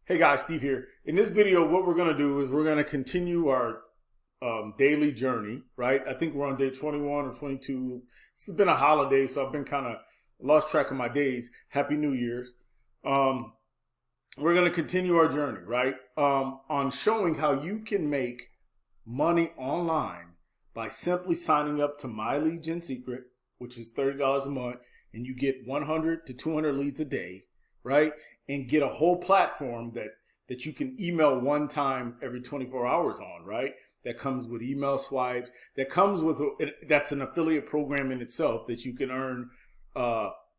Hey guys, Steve here. In this video, what we're going to do is we're going to continue our daily journey, right? I think we're on day 21 or 22. This has been a holiday, so I've been kind of lost track of my days. Happy New Year's. We're going to continue our journey, right? On showing how you can make money online by simply signing up to My Lead Gen Secret, which is $30 a month, and you get 100 to 200 leads a day, right? And get a whole platform that you can email one time every 24 hours on, right? That comes with email swipes. That comes with that's an affiliate program in itself that you can earn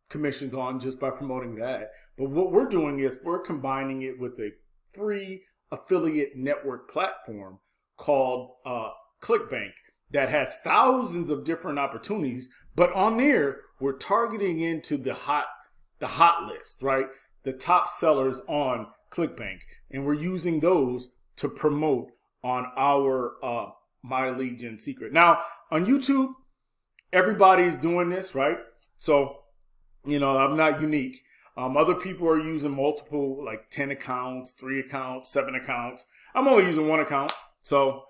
commissions on just by promoting that. But what we're doing is we're combining it with a free affiliate network platform called ClickBank that has thousands of different opportunities. But on there, we're targeting into the hot list, right? The top sellers on ClickBank, and we're using those to promote on our My Lead Gen Secret. Now, on YouTube, everybody's doing this, right? So, I'm not unique. Other people are using multiple, like 10 accounts, 3 accounts, 7 accounts. I'm only using 1 account. So,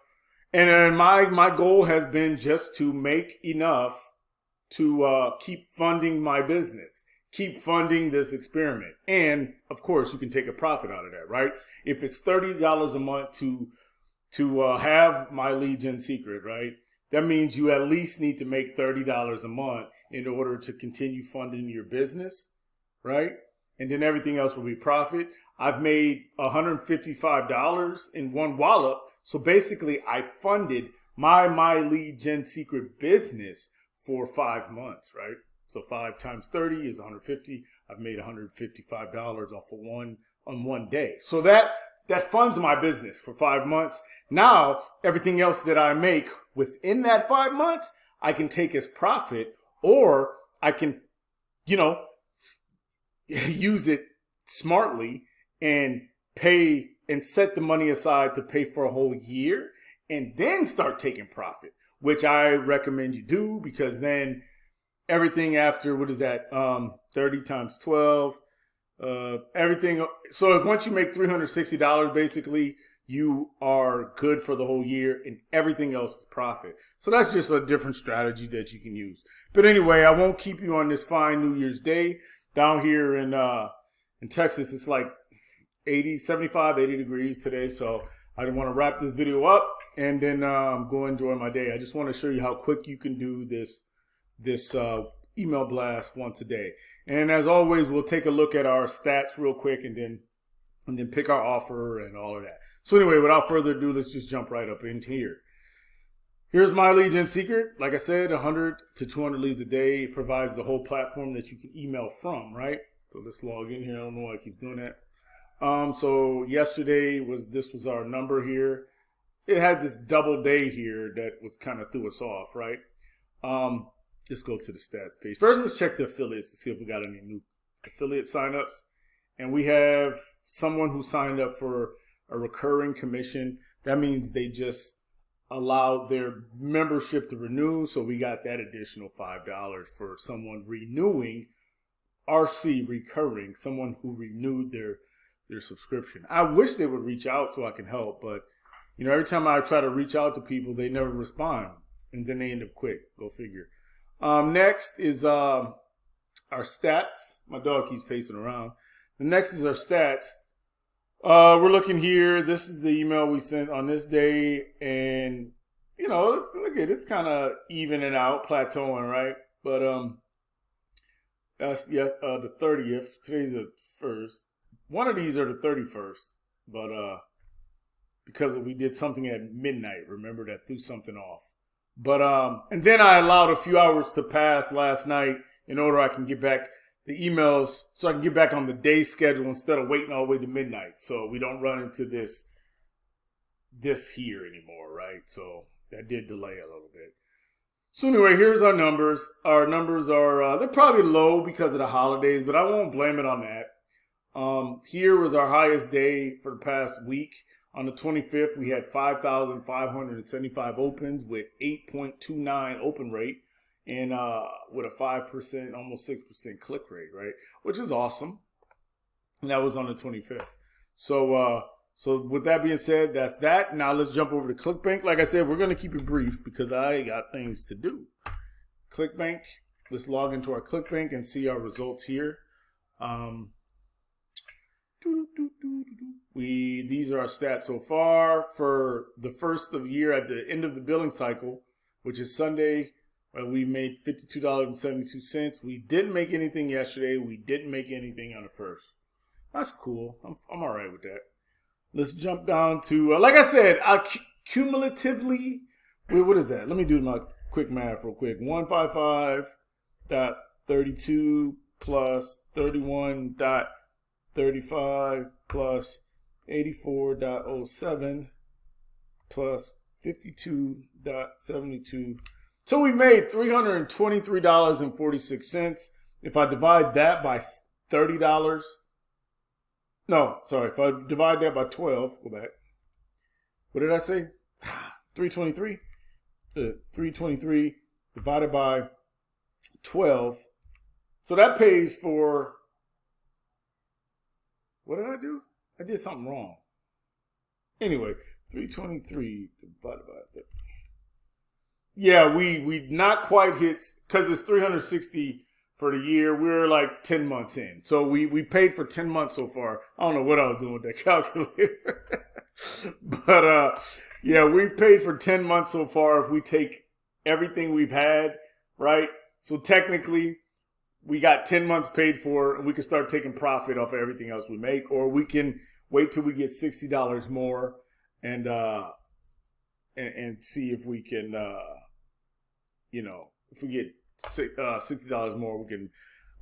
and then my goal has been just to make enough to keep funding my business. Keep funding this experiment. And of course, you can take a profit out of that, right? If it's $30 a month to have My Lead Gen Secret, right? That means you at least need to make $30 a month in order to continue funding your business, right? And then everything else will be profit. I've made $155 in one wallop. So basically, I funded my Lead Gen Secret business for 5 months, right? So 5 times 30 is 150. I've made $155 off of one day. So that funds my business for 5 months. Now, everything else that I make within that 5 months, I can take as profit, or I can, use it smartly and pay and set the money aside to pay for a whole year and then start taking profit, which I recommend you do, because then everything after, what is that? 30 times 12, everything. So once you make $360, basically you are good for the whole year, and everything else is profit. So that's just a different strategy that you can use. But anyway, I won't keep you on this fine New Year's Day. Down here in Texas, it's like 75, 80 degrees today. So I want to wrap this video up and then go enjoy my day. I just want to show you how quick you can do this email blast once a day. And as always, we'll take a look at our stats real quick and then pick our offer and all of that. So anyway, without further ado, let's just jump right up into here. Here's My Lead Gen Secret. Like I said, 100 to 200 leads a day. It provides the whole platform that you can email from, right? So let's log in here. I don't know why I keep doing that. So yesterday this was our number here. It had this double day here that was kind of threw us off, right? Just go to the stats page. First, let's check the affiliates to see if we got any new affiliate signups. And we have someone who signed up for a recurring commission. That means they just allowed their membership to renew. So we got that additional $5 for someone renewing RC recurring, someone who renewed their subscription. I wish they would reach out so I can help, but every time I try to reach out to people, they never respond, and then they end up quick. Go figure. Next is our stats. My dog keeps pacing around. The next is our stats. We're looking here. This is the email we sent on this day, and it's kind of evening out, plateauing, right? But that's the 30th. Today's the 1st. One of these are the 31st, but because we did something at midnight, remember, that threw something off. But and then I allowed a few hours to pass last night in order I can get back the emails, so I can get back on the day schedule instead of waiting all the way to midnight, so we don't run into this here anymore, right? So that did delay a little bit. So anyway, here's our numbers. Our numbers are they're probably low because of the holidays, but I won't blame it on that. Here was our highest day for the past week. On the 25th, we had 5,575 opens with 8.29 open rate and with a 5%, almost 6% click rate, right? Which is awesome. And that was on the 25th. So with that being said, that's that. Now let's jump over to ClickBank. Like I said, we're going to keep it brief because I got things to do. ClickBank. Let's log into our ClickBank and see our results here. These are our stats so far for the first of the year at the end of the billing cycle, which is Sunday. We made $52.72. We didn't make anything yesterday. We didn't make anything on the first. That's cool. I'm all right with that. Let's jump down to, like I said, cumulatively, what is that? Let me do my quick math real quick. 155.32 plus 31.35 plus 84.07 plus 52.72. So we made $323.46. If I divide that by $30, no, sorry, if I divide that by 12, go back. What did I say? 323. 323 divided by 12. So that pays for, what did I do? I did something wrong. Anyway, 323 divided by 30. Yeah, we not quite hit, because it's 360 for the year. We're like 10 months in. So we paid for 10 months so far. I don't know what I was doing with that calculator. But yeah, we've paid for 10 months so far if we take everything we've had, right? So technically, we got 10 months paid for, and we can start taking profit off of everything else we make, or we can wait till we get $60 more and see if we can, if we get $60 more, we can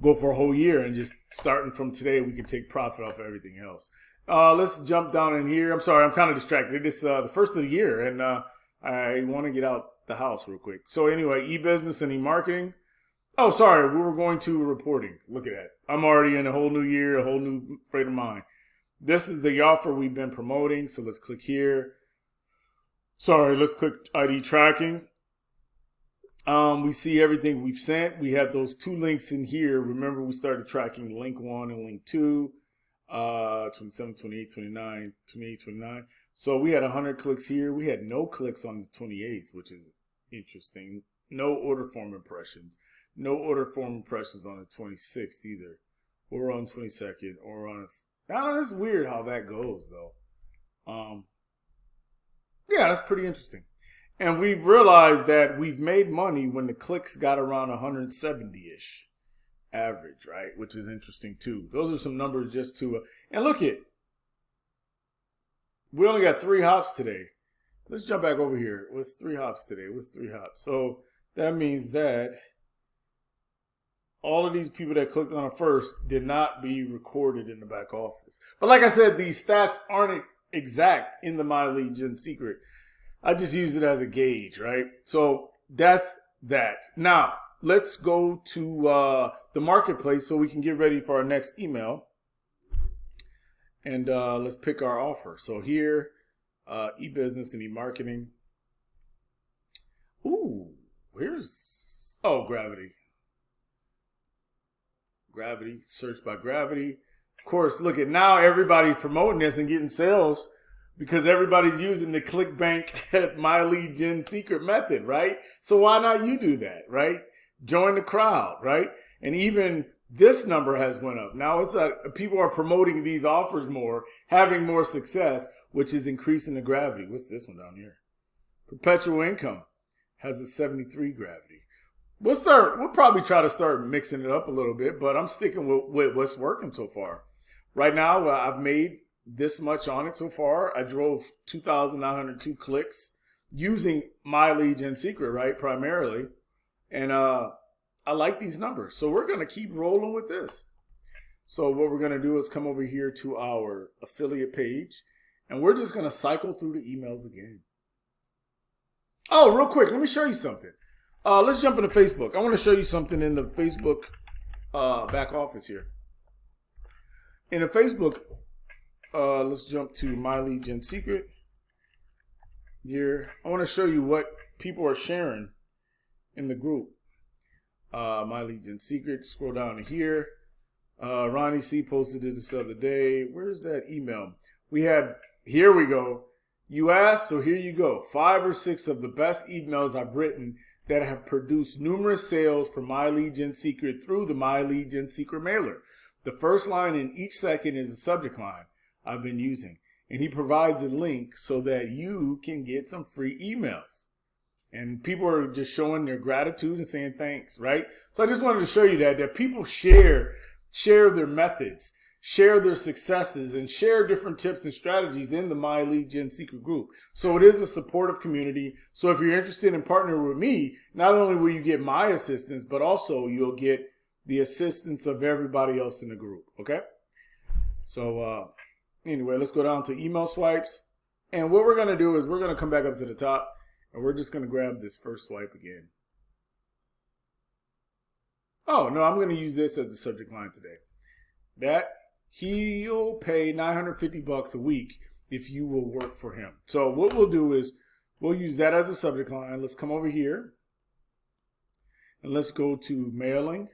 go for a whole year, and just starting from today, we can take profit off of everything else. Let's jump down in here. I'm sorry, I'm kind of distracted. It's the first of the year, and I want to get out the house real quick. So anyway, e-business and e-marketing. Oh, sorry, we were going to reporting. Look at that. I'm already in a whole new year, a whole new frame of mind. This is the offer we've been promoting, so let's click here. Sorry, let's click ID tracking. We see everything we've sent. We have those two links in here. Remember, we started tracking link 1 and link 2, 27, 28, 29, 28, 29. So we had 100 clicks here. We had no clicks on the 28th, which is interesting. No order form impressions. No order form impressions on the 26th either. Or on 22nd. Or on... Now, it's weird how that goes, though. Yeah, that's pretty interesting. And we've realized that we've made money when the clicks got around 170-ish average, right? Which is interesting, too. Those are some numbers just to... and look it. We only got 3 hops today. Let's jump back over here. What's 3 hops today? What's 3 hops? So that means that all of these people that clicked on it first did not be recorded in the back office. But like I said, these stats aren't exact in the My Lead Gen secret. I just use it as a gauge, right? So that's that. Now, let's go to the marketplace so we can get ready for our next email. And let's pick our offer. So here, e-business and e-marketing. Ooh, where's... oh, Gravity. Gravity, search by Gravity. Of course, look at now everybody's promoting this and getting sales because everybody's using the ClickBank My Lead Gen secret method, right? So why not you do that, right? Join the crowd, right? And even this number has went up. Now it's people are promoting these offers more, having more success, which is increasing the gravity. What's this one down here? Perpetual income has a 73 gravity. We'll probably try to start mixing it up a little bit, but I'm sticking with what's working so far. Right now, I've made this much on it so far. I drove 2,902 clicks using My Lead Gen secret, right, primarily. And I like these numbers. So we're going to keep rolling with this. So what we're going to do is come over here to our affiliate page, and we're just going to cycle through the emails again. Oh, real quick, let me show you something. Let's jump into Facebook. I want to show you something in the Facebook back office here. In the Facebook, let's jump to My Lead Gen Secret. Here, I want to show you what people are sharing in the group. My Lead Gen Secret. Scroll down to here. Ronnie C posted it this other day. Where's that email? Here we go. You asked, so here you go. 5 or 6 of the best emails I've written that have produced numerous sales for My Lead Gen Secret through the My Lead Gen Secret mailer. The first line in each second is the subject line I've been using. And he provides a link so that you can get some free emails. And people are just showing their gratitude and saying thanks, right? So I just wanted to show you that people share their methods, share their successes, and share different tips and strategies in the My Lead Gen Secret group. So it is a supportive community. So if you're interested in partnering with me, not only will you get my assistance, but also you'll get the assistance of everybody else in the group, okay? So anyway, let's go down to email swipes. And what we're going to do is we're going to come back up to the top, and we're just going to grab this first swipe again. Oh, no, I'm going to use this as the subject line today. That he'll pay $950 a week if you will work for him. So what we'll do is we'll use that as a subject line. Let's come over here, and let's go to mailing.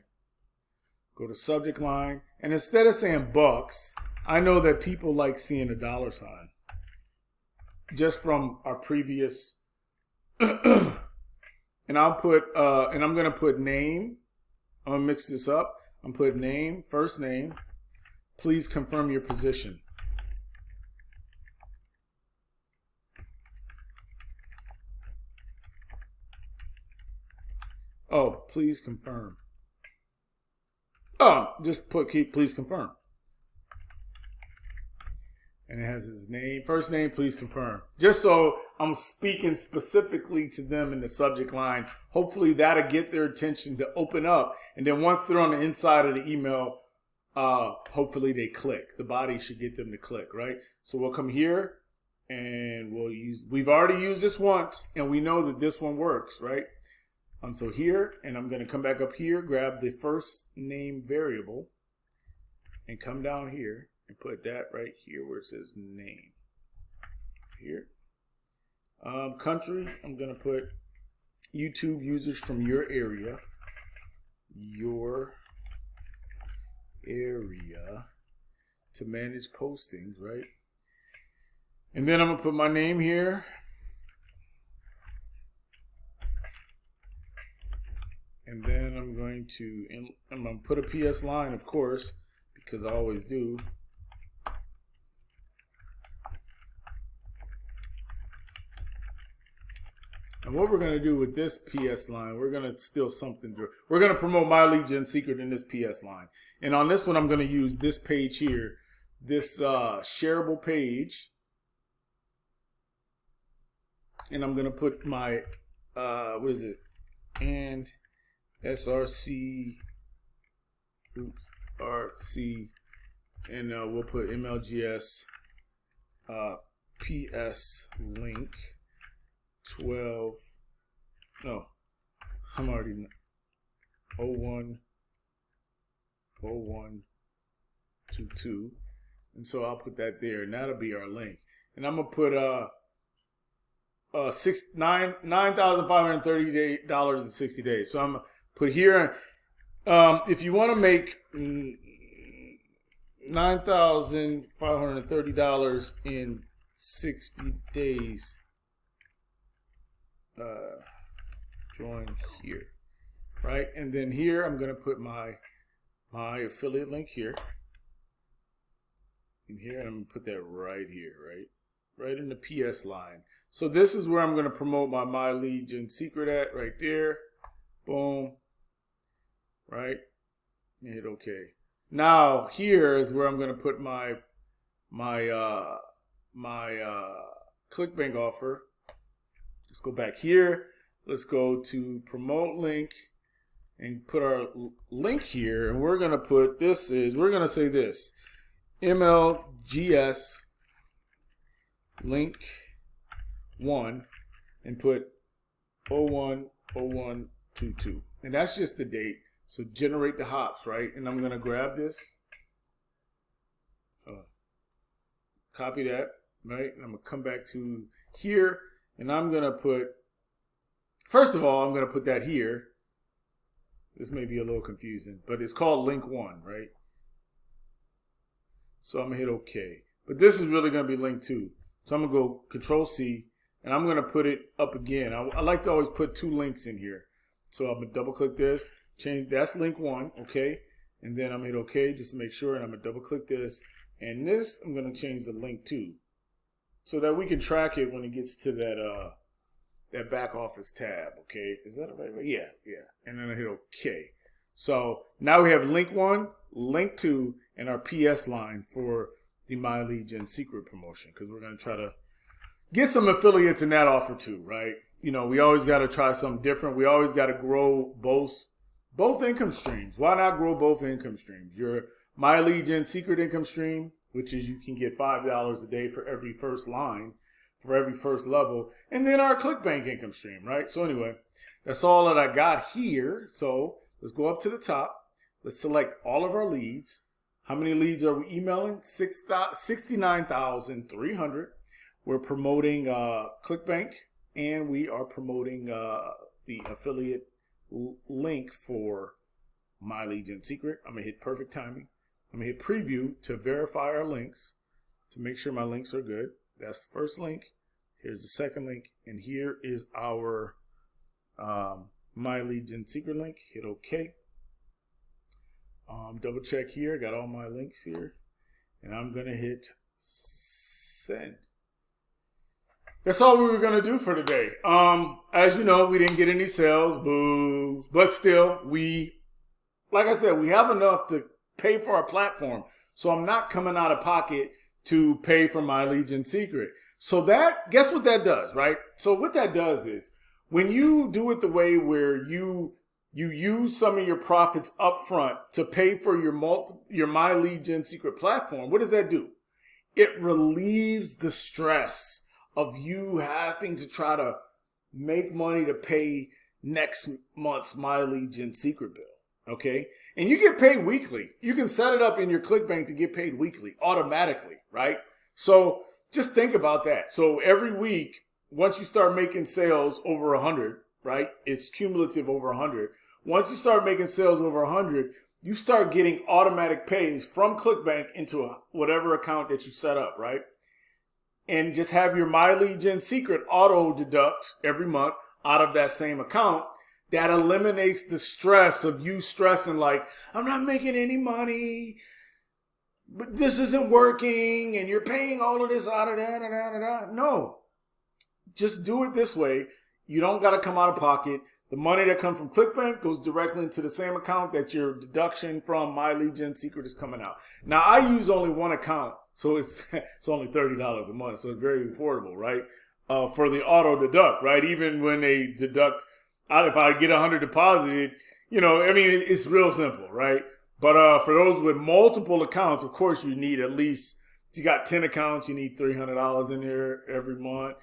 Go to subject line. And instead of saying bucks, I know that people like seeing a dollar sign. Just from our previous... and I'm going to put name. I'm going to mix this up. I'm putting name, first name. Please confirm your position. Oh, please confirm. Oh, just put please confirm. And it has his name, first name, please confirm. Just so I'm speaking specifically to them in the subject line. Hopefully that'll get their attention to open up. And then once they're on the inside of the email, hopefully they click. The body should get them to click, right? So we'll come here and we've already used this once and we know that this one works, right? So here, and I'm going to come back up here, grab the first name variable and come down here. And put that right here where it says name. Here. Country, I'm going to put YouTube users from your area. Your area to manage postings, right? And then I'm going to put my name here. And then I'm going to put a PS line, of course, because I always do. And what we're going to do with this PS line, we're going to steal something. We're going to promote My Lead Gen Secret in this PS line. And on this one, I'm going to use this page here, this shareable page. And I'm going to put my, what is it? And SRC, RC, and we'll put MLGS PS link. 12, no, I'm already 0122, and so I'll put that there, and that'll be our link. And I'm gonna put $9,530 in 60 days. So I'm gonna put here, if you want to make $9,530 in 60 days. Join here, right? And then here I'm going to put my affiliate link here. In here, and I'm going to put that right here, right in the PS line. So this is where I'm going to promote my Lead Gen Secret at, right there. Boom. Right? And hit OK. Now here is where I'm going to put my ClickBank offer. Let's go back here. Let's go to promote link and put our link here. And we're going to put we're going to say this. MLGS link 1 and put 010122. And that's just the date. So generate the hops, right? And I'm going to grab this. Copy that, right? And I'm going to come back to here. And I'm going to put, first of all, I'm going to put that here. This may be a little confusing, but it's called link 1, right? So I'm gonna hit OK. But this is really gonna be link 2. So I'm gonna go Control C, and I'm gonna put it up again. I like to always put 2 links in here. So I'm gonna double click this, change, that's link 1, okay? And then I'm gonna hit OK just to make sure, and I'm gonna double click this. And this, I'm gonna change the link 2 so that we can track it when it gets to that that back office tab, okay? Is that right? Yeah. And then I hit OK. So now we have link 1, link 2, and our PS line for the My Lead Gen Secret promotion, because we're gonna try to get some affiliates in that offer too, right? You know, we always got to try something different. We always got to grow both income streams. Why not grow both income streams? Your My Lead Gen Secret income stream, which is you can get $5 a day for every first line, for every first level, and then our ClickBank income stream, right? So anyway, that's all that I got here. So let's go up to the top. Let's select all of our leads. How many leads are we emailing? 69,300. We're promoting ClickBank, and we are promoting the affiliate link for My Lead Gen Secret. I'm going to hit perfect timing. I'm going to hit preview to verify our links to make sure my links are good. That's the first link. Here's the second link. And here is our My Lead Gen Secret link. Hit OK. Double check here. Got all my links here. And I'm going to hit send. That's all we were going to do for today. As you know, we didn't get any sales, boo. But still, like I said, we have enough to pay for our platform. So I'm not coming out of pocket to pay for My Lead Gen Secret. So guess what that does, right? So what that does is when you do it the way where you use some of your profits up front to pay for your My Lead Gen Secret platform, what does that do? It relieves the stress of you having to try to make money to pay next month's My Lead Gen Secret bill, okay? And you get paid weekly. You can set it up in your ClickBank to get paid weekly, automatically, right? So just think about that. So every week, once you start making sales over 100, right? It's cumulative over 100. Once you start making sales over 100, you start getting automatic pays from ClickBank into whatever account that you set up, right? And just have your My Lead Gen Secret auto deduct every month out of that same account. That eliminates the stress of you stressing like, I'm not making any money, but this isn't working, and you're paying all of this out of that. No, just do it this way. You don't got to come out of pocket. The money that comes from ClickBank goes directly into the same account that your deduction from My Lead Gen Secret is coming out. Now, I use only one account, so it's only $30 a month, so it's very affordable, right? For the auto deduct, right? Even when they deduct, if I get 100 deposited, it's real simple, right? But for those with multiple accounts, of course, you need at least, if you got 10 accounts, you need $300 in there every month,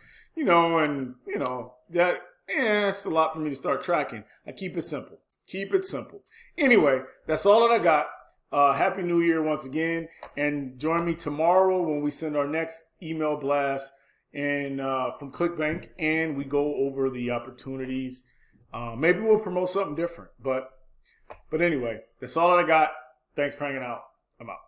that's a lot for me to start tracking. I keep it simple. Keep it simple. Anyway, that's all that I got. Happy New Year once again. And join me tomorrow when we send our next email blast from ClickBank, and we go over the opportunities. Maybe we'll promote something different. But anyway, that's all that I got. Thanks for hanging out. I'm out.